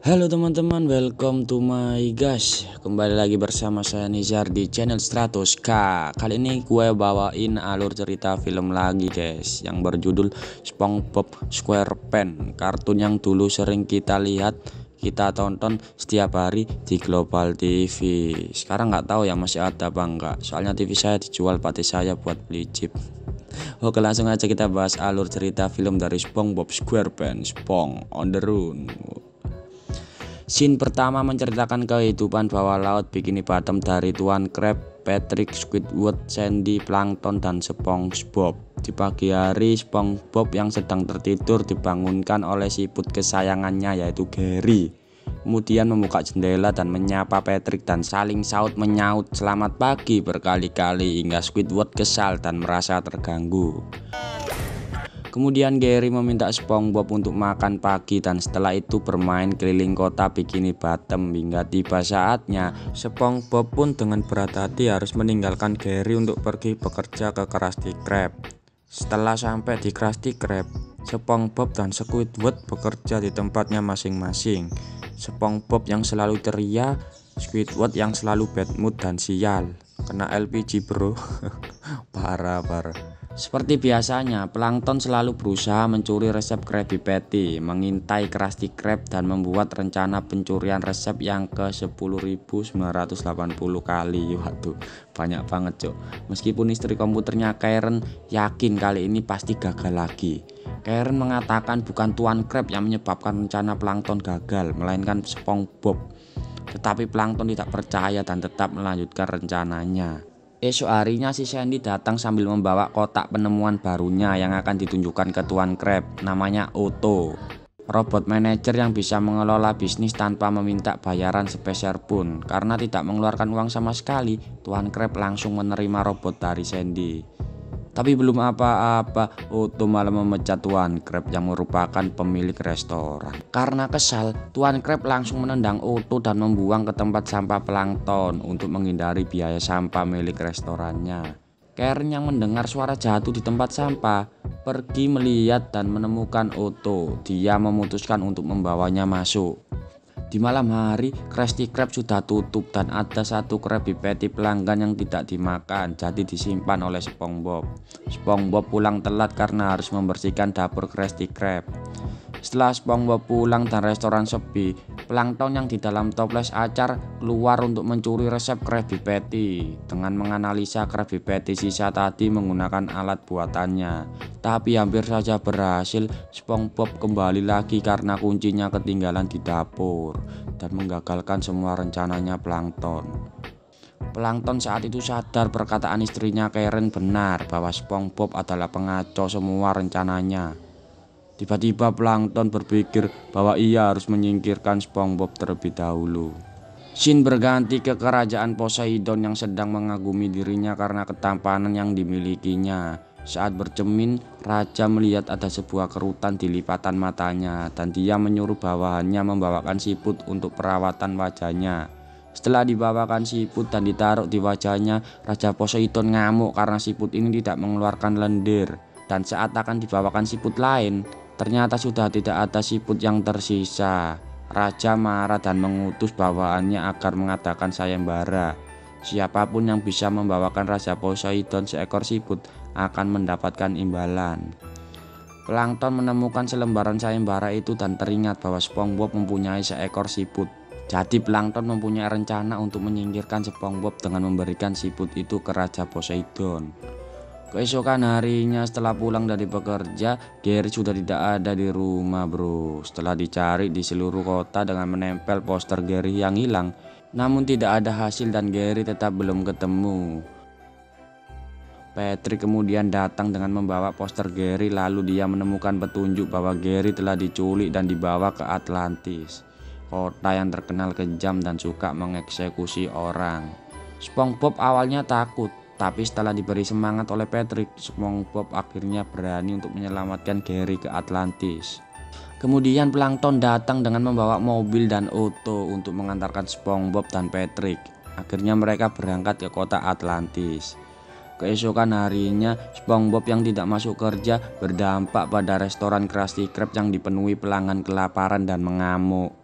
Halo teman-teman, welcome to my guys. Kembali lagi bersama saya Nizar di channel 100K. Kali ini gue bawain alur cerita film lagi guys, yang berjudul SpongeBob SquarePants. Kartun yang dulu sering kita lihat, kita tonton setiap hari di Global TV. Sekarang nggak tahu ya masih ada apa enggak, soalnya TV saya dijual pakai saya buat beli chip. Oke, langsung aja kita bahas alur cerita film dari SpongeBob SquarePants, Spong on the Run. Scene pertama menceritakan kehidupan bawah laut Bikini Bottom dari Tuan Crab, Patrick, Squidward, Sandy, Plankton, dan SpongeBob. Di pagi hari, SpongeBob yang sedang tertidur dibangunkan oleh siput kesayangannya yaitu Gary. Kemudian membuka jendela dan menyapa Patrick dan saling saut menyaut selamat pagi berkali-kali hingga Squidward kesal dan merasa terganggu. Kemudian Gary meminta SpongeBob untuk makan pagi dan setelah itu bermain keliling kota Bikini Bottom hingga tiba saatnya SpongeBob pun dengan berat hati harus meninggalkan Gary untuk pergi bekerja ke Krusty Krab. Setelah sampai di Krusty Krab, SpongeBob dan Squidward bekerja di tempatnya masing-masing. SpongeBob yang selalu ceria, Squidward yang selalu bad mood dan sial. Kena LPG bro. Parah. Seperti biasanya, Plankton selalu berusaha mencuri resep Krabby Patty, mengintai Krusty Krab dan membuat rencana pencurian resep yang ke 10.980 kali. Waduh, banyak banget cok. Meskipun istri komputernya Karen yakin kali ini pasti gagal lagi. Karen mengatakan bukan Tuan Crab yang menyebabkan rencana Plankton gagal, melainkan SpongeBob. Tetapi Plankton tidak percaya dan tetap melanjutkan rencananya. Esok harinya si Sandy datang sambil membawa kotak penemuan barunya yang akan ditunjukkan ke Tuan Crab, namanya Otto. Robot manajer yang bisa mengelola bisnis tanpa meminta bayaran sepeser pun. Karena tidak mengeluarkan uang sama sekali, Tuan Crab langsung menerima robot dari Sandy. Tapi belum apa-apa, Otto malah memecat Tuan Crab yang merupakan pemilik restoran. Karena kesal, Tuan Crab langsung menendang Otto dan membuang ke tempat sampah Plankton untuk menghindari biaya sampah milik restorannya. Karen yang mendengar suara jatuh di tempat sampah, pergi melihat dan menemukan Otto. Dia memutuskan untuk membawanya masuk. Di malam hari, Krusty Krab sudah tutup dan ada satu Krabby Patty pelanggan yang tidak dimakan, jadi disimpan oleh SpongeBob. SpongeBob pulang telat karena harus membersihkan dapur Krusty Krab. Setelah SpongeBob pulang dan restoran sepi, Plankton yang di dalam toples acar keluar untuk mencuri resep Krabby Patty dengan menganalisa Krabby Patty sisa tadi menggunakan alat buatannya. Tapi hampir saja berhasil, SpongeBob kembali lagi karena kuncinya ketinggalan di dapur dan menggagalkan semua rencananya Plankton. Plankton saat itu sadar perkataan istrinya Karen benar bahwa SpongeBob adalah pengacau semua rencananya. Tiba-tiba Plankton berpikir bahwa ia harus menyingkirkan SpongeBob terlebih dahulu. Scene berganti ke kerajaan Poseidon yang sedang mengagumi dirinya karena ketampanan yang dimilikinya. Saat bercermin, raja melihat ada sebuah kerutan di lipatan matanya dan dia menyuruh bawahannya membawakan siput untuk perawatan wajahnya. Setelah dibawakan siput dan ditaruh di wajahnya, Raja Poseidon ngamuk karena siput ini tidak mengeluarkan lendir. Dan saat akan dibawakan siput lain, ternyata sudah tidak ada siput yang tersisa. Raja marah dan mengutus bawahannya agar mengadakan sayembara. Siapapun yang bisa membawakan Raja Poseidon seekor siput akan mendapatkan imbalan. Plankton menemukan selembaran sayembara itu dan teringat bahwa SpongeBob mempunyai seekor siput. Jadi Plankton mempunyai rencana untuk menyingkirkan SpongeBob dengan memberikan siput itu ke Raja Poseidon. Keesokan harinya setelah pulang dari bekerja, Gary sudah tidak ada di rumah bro. Setelah dicari di seluruh kota dengan menempel poster Gary yang hilang, namun tidak ada hasil dan Gary tetap belum ketemu. Patrick kemudian datang dengan membawa poster Gary, lalu dia menemukan petunjuk bahwa Gary telah diculik dan dibawa ke Atlantis, kota yang terkenal kejam dan suka mengeksekusi orang. SpongeBob awalnya takut, tapi setelah diberi semangat oleh Patrick, SpongeBob akhirnya berani untuk menyelamatkan Gary ke Atlantis. Kemudian Plankton datang dengan membawa mobil dan Otto untuk mengantarkan SpongeBob dan Patrick. Akhirnya mereka berangkat ke kota Atlantis. Keesokan harinya, SpongeBob yang tidak masuk kerja berdampak pada restoran Krusty Krab yang dipenuhi pelanggan kelaparan dan mengamuk.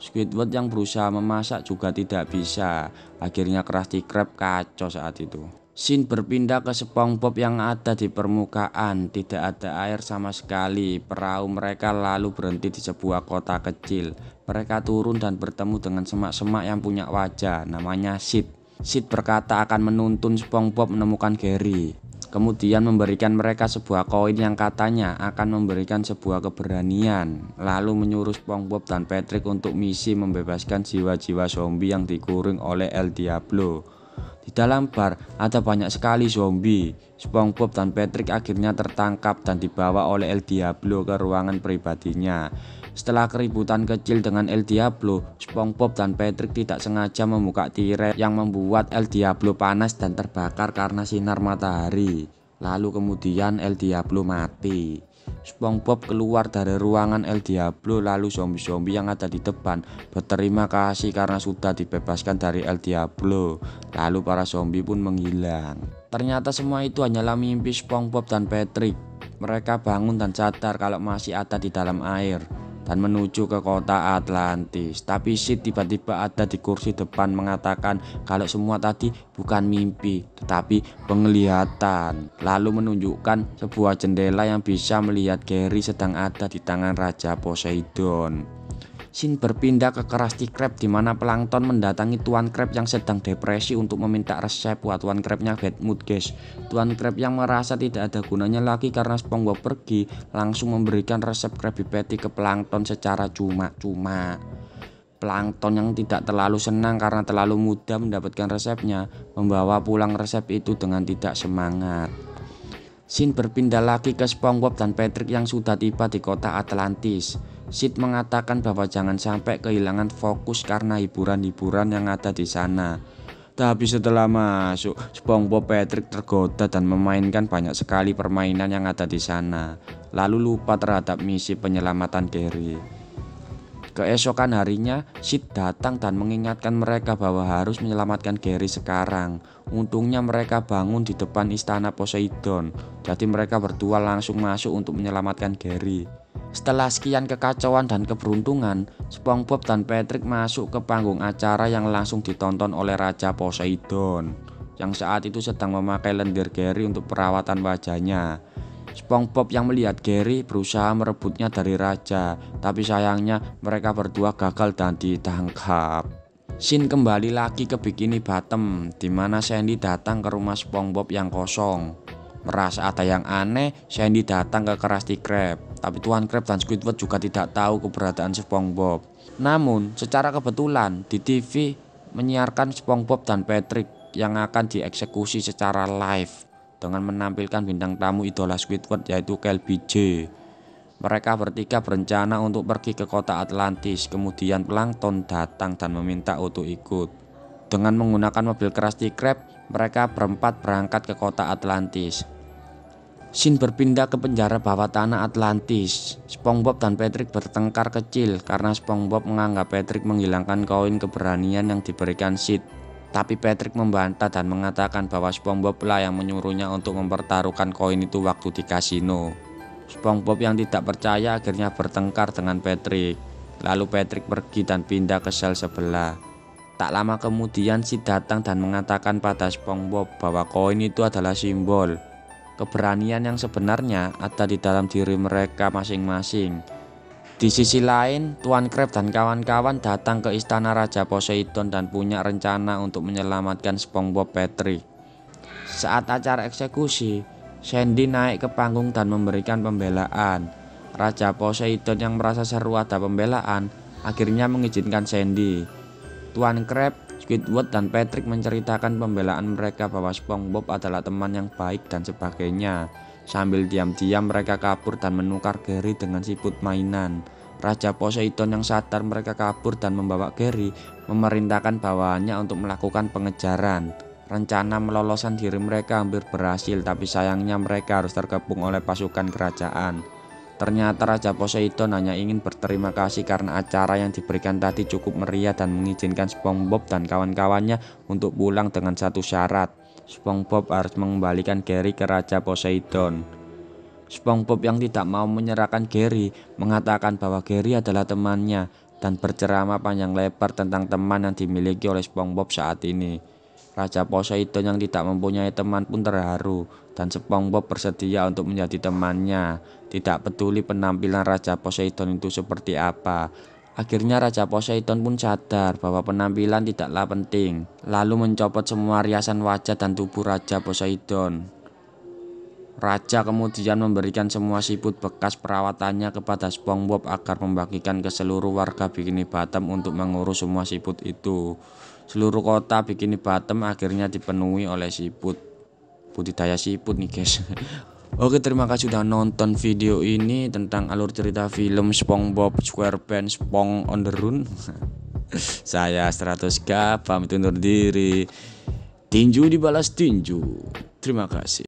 Squidward yang berusaha memasak juga tidak bisa. Akhirnya Krusty Krab kacau saat itu. Scene berpindah ke SpongeBob yang ada di permukaan. Tidak ada air sama sekali. Perahu mereka lalu berhenti di sebuah kota kecil. Mereka turun dan bertemu dengan semak-semak yang punya wajah. Namanya Sid. Sid berkata akan menuntun SpongeBob menemukan Gary. Kemudian memberikan mereka sebuah koin yang katanya akan memberikan sebuah keberanian. Lalu menyuruh SpongeBob dan Patrick untuk misi membebaskan jiwa-jiwa zombie yang dikurung oleh El Diablo. Di dalam bar ada banyak sekali zombie. SpongeBob dan Patrick akhirnya tertangkap dan dibawa oleh El Diablo ke ruangan pribadinya. Setelah keributan kecil dengan El Diablo, SpongeBob dan Patrick tidak sengaja membuka tirai yang membuat El Diablo panas dan terbakar karena sinar matahari. Lalu kemudian El Diablo mati. SpongeBob keluar dari ruangan El Diablo, lalu zombie-zombie yang ada di depan berterima kasih karena sudah dibebaskan dari El Diablo. Lalu para zombie pun menghilang. Ternyata semua itu hanyalah mimpi SpongeBob dan Patrick. Mereka bangun dan sadar kalau masih ada di dalam air dan menuju ke kota Atlantis. Tapi Sid tiba-tiba ada di kursi depan mengatakan kalau semua tadi bukan mimpi tetapi penglihatan. Lalu menunjukkan sebuah jendela yang bisa melihat Gary sedang ada di tangan Raja Poseidon. Scene berpindah ke Krusty Krab di mana Plankton mendatangi Tuan Krab yang sedang depresi untuk meminta resep. Tuan Krabnya bad mood guys. Tuan Krab yang merasa tidak ada gunanya lagi karena SpongeBob pergi langsung memberikan resep Krabby Patty ke Plankton secara cuma-cuma. Plankton yang tidak terlalu senang karena terlalu mudah mendapatkan resepnya membawa pulang resep itu dengan tidak semangat. Scene berpindah lagi ke SpongeBob dan Patrick yang sudah tiba di kota Atlantis. Sid mengatakan bahwa jangan sampai kehilangan fokus karena hiburan-hiburan yang ada di sana. Tapi setelah masuk, SpongeBob Patrick tergoda dan memainkan banyak sekali permainan yang ada di sana. Lalu lupa terhadap misi penyelamatan Gary. Keesokan harinya, Sid datang dan mengingatkan mereka bahwa harus menyelamatkan Gary sekarang. Untungnya mereka bangun di depan istana Poseidon. Jadi mereka berdua langsung masuk untuk menyelamatkan Gary. Setelah sekian kekacauan dan keberuntungan, SpongeBob dan Patrick masuk ke panggung acara yang langsung ditonton oleh Raja Poseidon, yang saat itu sedang memakai lendir Gary untuk perawatan wajahnya. SpongeBob yang melihat Gary berusaha merebutnya dari Raja, tapi sayangnya mereka berdua gagal dan ditangkap. Scene kembali lagi ke Bikini Bottom, di mana Sandy datang ke rumah SpongeBob yang kosong. Merasa ada yang aneh, Sandy datang ke Krusty Krab. Tapi Tuan Krab dan Squidward juga tidak tahu keberadaan SpongeBob. Namun, secara kebetulan di TV menyiarkan SpongeBob dan Patrick yang akan dieksekusi secara live dengan menampilkan bintang tamu idola Squidward yaitu KLBJ. Mereka bertiga berencana untuk pergi ke kota Atlantis. Kemudian Plankton datang dan meminta untuk ikut. Dengan menggunakan mobil Krusty Krab, mereka berempat berangkat ke kota Atlantis. Scene berpindah ke penjara bawah tanah Atlantis. SpongeBob dan Patrick bertengkar kecil karena SpongeBob menganggap Patrick menghilangkan koin keberanian yang diberikan Sid. Tapi Patrick membantah dan mengatakan bahwa SpongeBob lah yang menyuruhnya untuk mempertaruhkan koin itu waktu di kasino. SpongeBob yang tidak percaya akhirnya bertengkar dengan Patrick. Lalu Patrick pergi dan pindah ke sel sebelah. Tak lama kemudian Sid datang dan mengatakan pada SpongeBob bahwa koin itu adalah simbol keberanian yang sebenarnya ada di dalam diri mereka masing-masing. Di sisi lain, Tuan Krab dan kawan-kawan datang ke istana Raja Poseidon dan punya rencana untuk menyelamatkan SpongeBob Patrick. Saat acara eksekusi, Sandy naik ke panggung dan memberikan pembelaan. Raja Poseidon yang merasa seru ada pembelaan akhirnya mengizinkan Sandy. Tuan Krab, Squidward dan Patrick menceritakan pembelaan mereka bahwa SpongeBob adalah teman yang baik dan sebagainya. Sambil diam-diam mereka kabur dan menukar Gary dengan siput mainan. Raja Poseidon yang sadar mereka kabur dan membawa Gary memerintahkan bawahannya untuk melakukan pengejaran. Rencana meloloskan diri mereka hampir berhasil, tapi sayangnya mereka harus terkepung oleh pasukan kerajaan. Ternyata Raja Poseidon hanya ingin berterima kasih karena acara yang diberikan tadi cukup meriah dan mengizinkan SpongeBob dan kawan-kawannya untuk pulang dengan satu syarat. SpongeBob harus mengembalikan Gary ke Raja Poseidon. SpongeBob yang tidak mau menyerahkan Gary mengatakan bahwa Gary adalah temannya dan berceramah panjang lebar tentang teman yang dimiliki oleh SpongeBob saat ini. Raja Poseidon yang tidak mempunyai teman pun terharu, dan SpongeBob bersedia untuk menjadi temannya. Tidak peduli penampilan Raja Poseidon itu seperti apa. Akhirnya Raja Poseidon pun sadar bahwa penampilan tidaklah penting, lalu mencopot semua riasan wajah dan tubuh Raja Poseidon. Raja kemudian memberikan semua siput bekas perawatannya kepada SpongeBob agar membagikan ke seluruh warga Bikini Bottom untuk mengurus semua siput itu. Seluruh kota Bikini Bottom akhirnya dipenuhi oleh siput. Budidaya siput nih guys. Oke, terima kasih sudah nonton video ini tentang alur cerita film SpongeBob SquarePants Spong on the Run. Saya 100K pamit undur diri. Tinju dibalas tinju. Terima kasih.